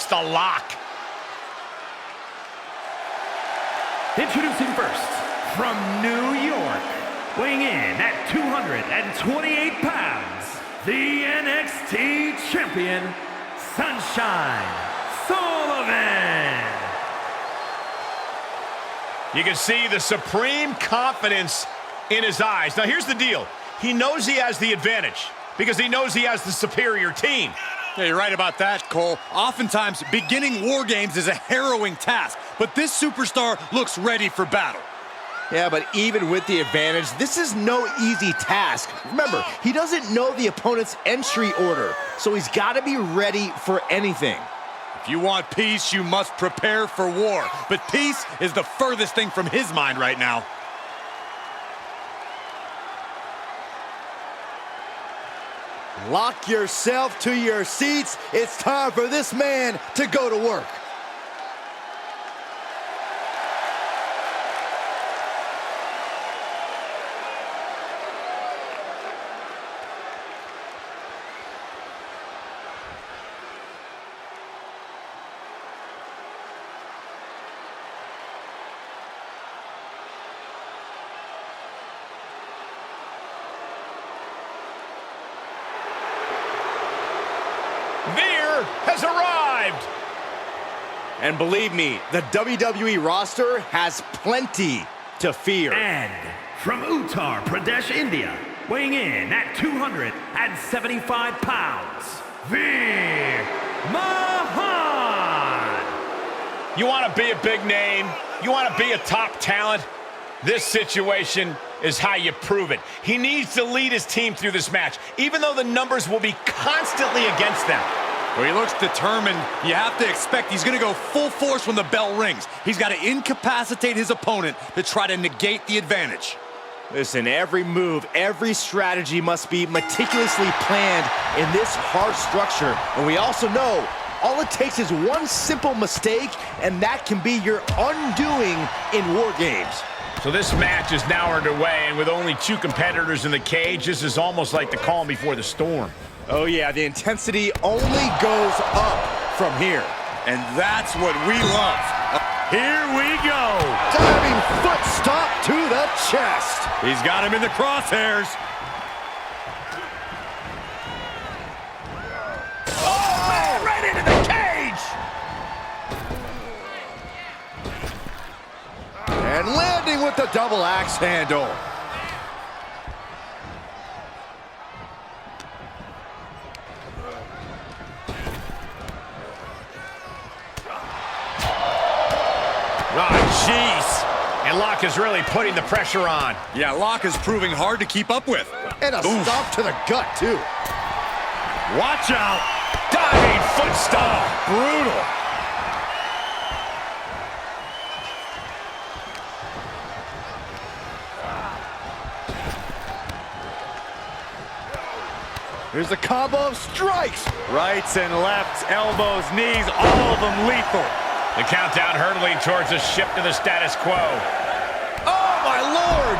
against the lock. Introducing first, from New York, weighing in at 228 pounds, the NXT Champion, Sunshine Sullivan. You can see the supreme confidence in his eyes. Now, here's the deal. He knows he has the advantage because he knows he has the superior team. Yeah, you're right about that, Cole. Oftentimes, beginning war games is a harrowing task, but this superstar looks ready for battle. Yeah, but even with the advantage, this is no easy task. Remember, he doesn't know the opponent's entry order, so he's got to be ready for anything. If you want peace, you must prepare for war. But peace is the furthest thing from his mind right now. Lock yourself to your seats. It's time for this man to go to work. Veer has arrived. And believe me, the WWE roster has plenty to fear. And from Uttar Pradesh, India, weighing in at 275 pounds, Veer Mahan. You want to be a big name? You want to be a top talent? This situation is how you prove it. He needs to lead his team through this match, even though the numbers will be constantly against them. Well, he looks determined. You have to expect he's going to go full force when the bell rings. He's got to incapacitate his opponent to try to negate the advantage. Listen, every move, every strategy must be meticulously planned in this harsh structure. And we also know all it takes is one simple mistake, and that can be your undoing in war games. So this match is now underway, and with only two competitors in the cage, this is almost like the calm before the storm. Oh yeah, the intensity only goes up from here. And that's what we love. Here we go. Diving foot stop to the chest. He's got him in the crosshairs. Oh man, right into the cage. And landing with the double axe handle. Oh, jeez. And Locke is really putting the pressure on. Yeah, Locke is proving hard to keep up with. And a stomp to the gut, too. Watch out. Diving foot stomp. Brutal. Here's a combo of strikes. Rights and lefts, elbows, knees, all of them lethal. The countdown hurtling towards a shift to the status quo. Oh, my Lord!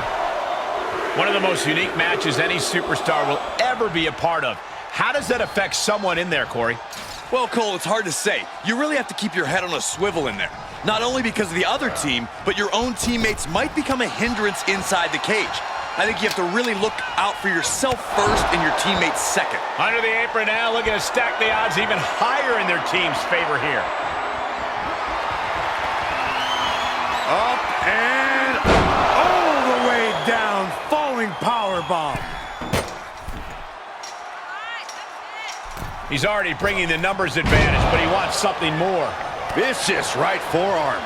One of the most unique matches any superstar will ever be a part of. How does that affect someone in there, Corey? Well, Cole, it's hard to say. You really have to keep your head on a swivel in there. Not only because of the other team, but your own teammates might become a hindrance inside the cage. I think you have to really look out for yourself first and your teammates second. Under the apron now, looking to stack the odds even higher in their team's favor here. Up and all the way down, falling powerbomb. He's already bringing the numbers advantage, but he wants something more. Vicious right forearm.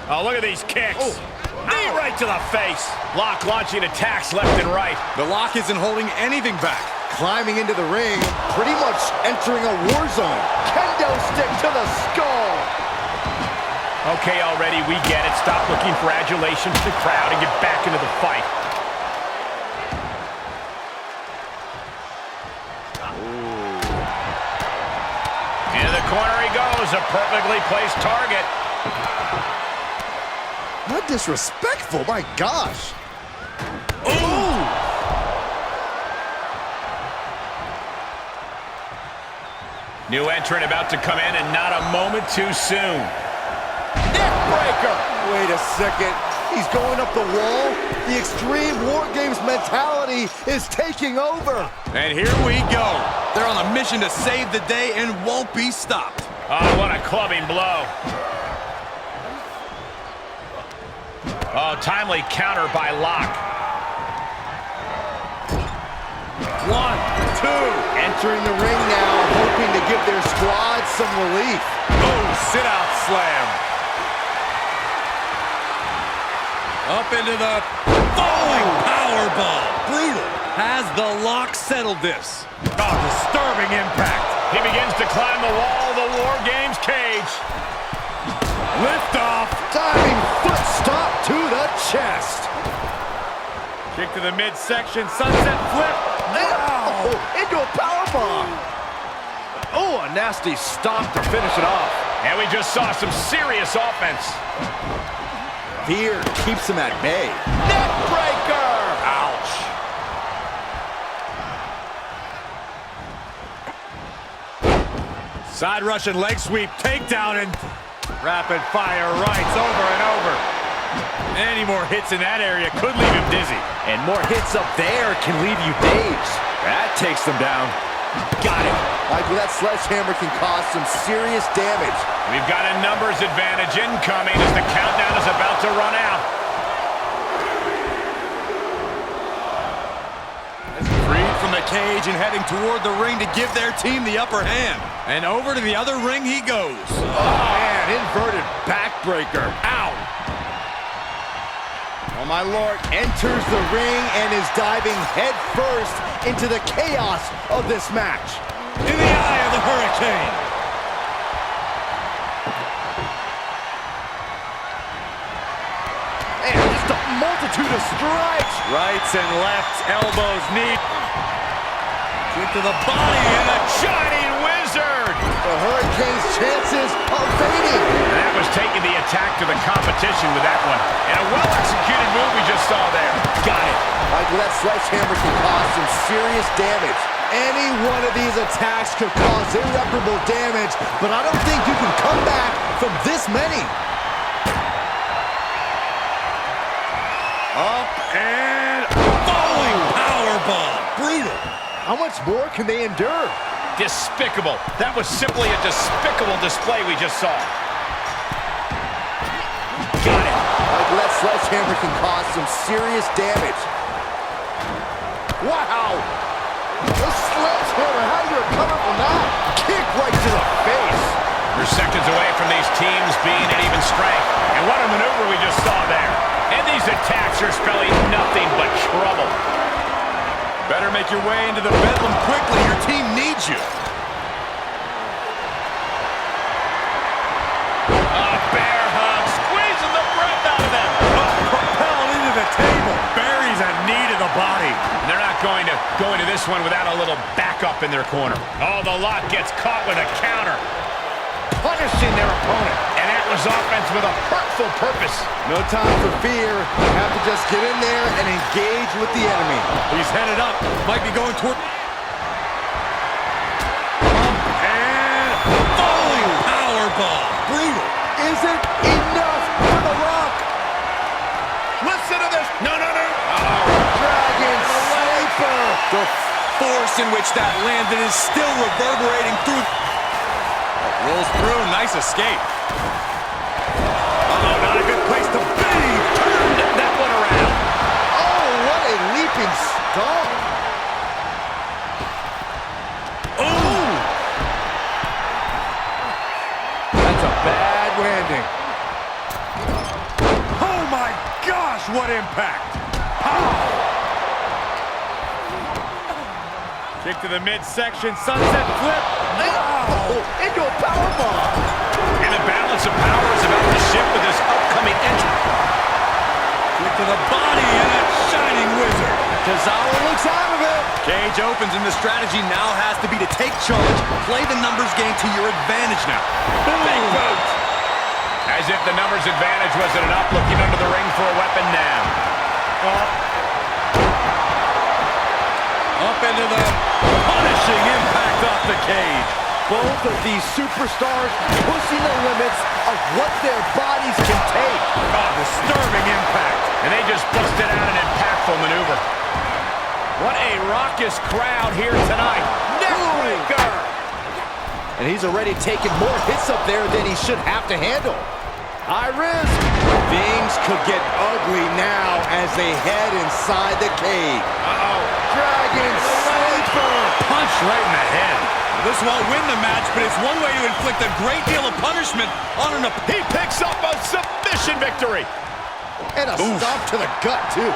Oh, look at these kicks. Knee right to the face. Locke launching attacks left and right. The Lock isn't holding anything back. Climbing into the ring, pretty much entering a war zone. Kendo stick to the skull. Okay, already, we get it. Stop looking for adulation from the crowd and get back into the fight. Into the corner he goes, a perfectly placed target. How disrespectful, my gosh. New entrant about to come in, and not a moment too soon. Neckbreaker! Wait a second. He's going up the wall. The Extreme War Games mentality is taking over. And here we go. They're on a mission to save the day and won't be stopped. Oh, what a clubbing blow. Oh, timely counter by Locke. 1, 2. Entering the ring now, hoping to give their squad some relief. Oh, sit-out slam. Up into the falling powerbomb. Brutal. Has the Lock settled this? Oh, disturbing impact. He begins to climb the wall of the War Games cage. Lift off. Diving foot stop to the chest. Kick to the midsection, sunset flip. Oh, into a powerbomb. Oh, a nasty stop to finish it off. And we just saw some serious offense. Fear keeps him at bay. Neckbreaker! Ouch. Side Russian leg sweep, takedown, and rapid fire rights over and over. Any more hits in that area could leave him dizzy. And more hits up there can leave you dazed. That takes them down. Got it. Michael, that sledgehammer can cause some serious damage. We've got a numbers advantage incoming as the countdown is about to run out. Freed from the cage and heading toward the ring to give their team the upper hand. And over to the other ring he goes. Oh, man, inverted backbreaker. Ow. Oh, my Lord, enters the ring and is diving headfirst into the chaos of this match. In the eye of the hurricane. And just a multitude of strikes. Rights and lefts, elbows, knee. Kick to the body and a Shining Wizard! The Hurricane's chances are fading. And that was taking the attack to the competition with that one. And a well-executed move we just saw there. Got it. Michael, that sledgehammer can cause some serious damage. Any one of these attacks could cause irreparable damage, but I don't think you can come back from this many. up and falling powerbomb. Brutal. How much more can they endure? Despicable. That was simply a despicable display we just saw. Got it. Michael, that sledgehammer can cause some serious damage. Wow! The sledgehammer, how do you recover from that? Kick right to the face. We're seconds away from these teams being at even strength. And what a maneuver we just saw there. And these attacks are spelling nothing but trouble. Better make your way into the bedlam quickly. Your team needs you. A bear hug, squeezing the breath out of them. Propelled into the table. Buries a knee to the body. They're not going to go into this one without a little backup in their corner. Oh, the Lock gets caught with a counter, punishing their opponent. And that was offense with a hurtful purpose. No time for fear. You have to just get in there and engage with the enemy. He's headed up. Might be going toward... And falling powerbomb. Brutal. Is it enough for the Rock? Listen to this. No. Dragon Sleeper. The force in which that landed is still reverberating through... Rolls through. Nice escape. Oh, not a good place to be. Turned that one around. Oh, what a leaping stomp. Ooh. That's a bad landing. Oh, my gosh, what impact. How? Kick to the midsection, sunset flip. Oh, into a powerbomb. And the balance of power is about to shift with this upcoming entrant. Kick to the body and a shining wizard. Tozawa looks out of it. Cage opens and the strategy now has to be to take charge, play the numbers game to your advantage now. Big boot. As if the numbers advantage wasn't enough, looking under the ring for a weapon now. Up into the punishing impact off the cage. Both of these superstars pushing the limits of what their bodies can take. Oh, disturbing impact. And they just busted out an impactful maneuver. What a raucous crowd here tonight. Neckbreaker! And he's already taken more hits up there than he should have to handle. High risk. Things could get ugly now as they head inside the cage. Uh-oh. Dragon Sleeper. Punch right in the head. This won't win the match, but it's one way to inflict a great deal of punishment on an opponent. He picks up a submission victory. And a stomp to the gut, too.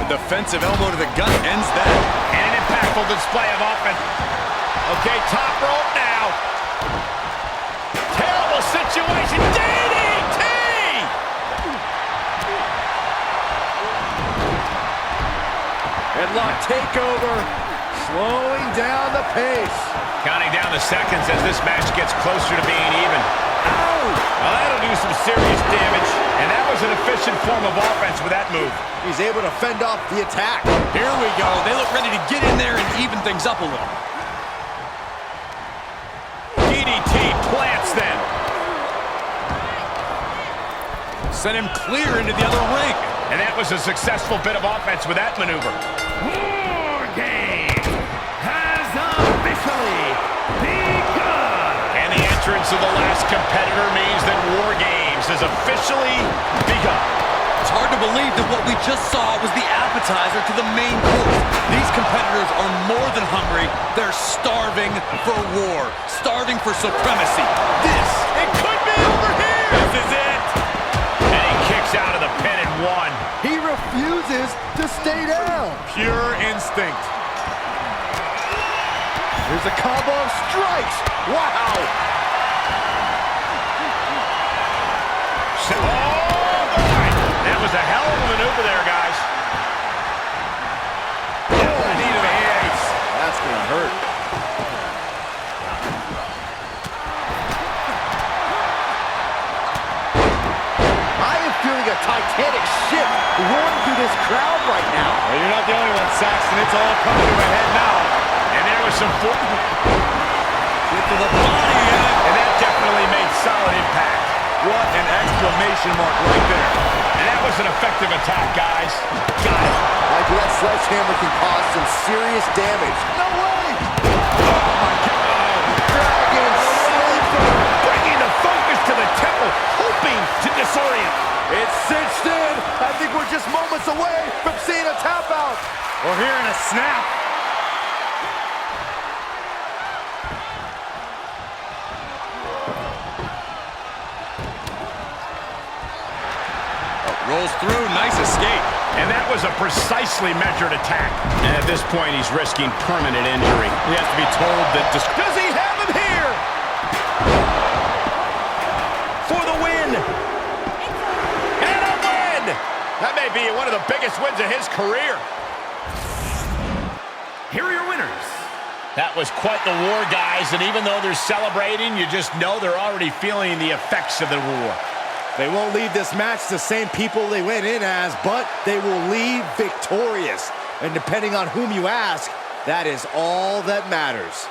The defensive elbow to the gut ends that. And an impactful display of offense. Okay, top rope now. Terrible situation. DDT! Headlock takeover. Slowing down the pace. Counting down the seconds as this match gets closer to being even. Ow! Well, that'll do some serious damage. And that was an efficient form of offense with that move. He's able to fend off the attack. Here we go. They look ready to get in there and even things up a little. DDT plants them. Sent him clear into the other ring. And that was a successful bit of offense with that maneuver. War Game has officially begun. And the entrance of the last competitor means that War Games has officially begun. It's hard to believe that what we just saw was the appetizer to the main course. These competitors are more than hungry. They're starving for war, starving for supremacy. It could be over here. This is it. And he kicks out of the pin and won. He refuses to stay down. Pure instinct. Here's a combo of strikes. Wow. That was a hell of a maneuver there, guys. The knee to the ace. That's going to hurt. I am feeling a titanic shift rolling through this crowd right now. Well, you're not the only one, Saxton. It's all coming to a head now. And there was some Get to the body, and that definitely made solid impact. What an exclamation mark right there. And that was an effective attack, guys. Got it. Like that sledgehammer can cause some serious damage. No way! Oh my God! Dragon Sleeper! Bringing the focus to the temple, hoping to disorient. It's cinched in. I think we're just moments away from seeing a tap out. We're hearing a snap. Rolls through, nice escape. And that was a precisely measured attack. And at this point, he's risking permanent injury. He has to be told that. Does he have him here? For the win. And a win. That may be one of the biggest wins of his career. Here are your winners. That was quite the war, guys. And even though they're celebrating, you just know they're already feeling the effects of the war. They won't leave this match the same people they went in as, but they will leave victorious. And depending on whom you ask, that is all that matters.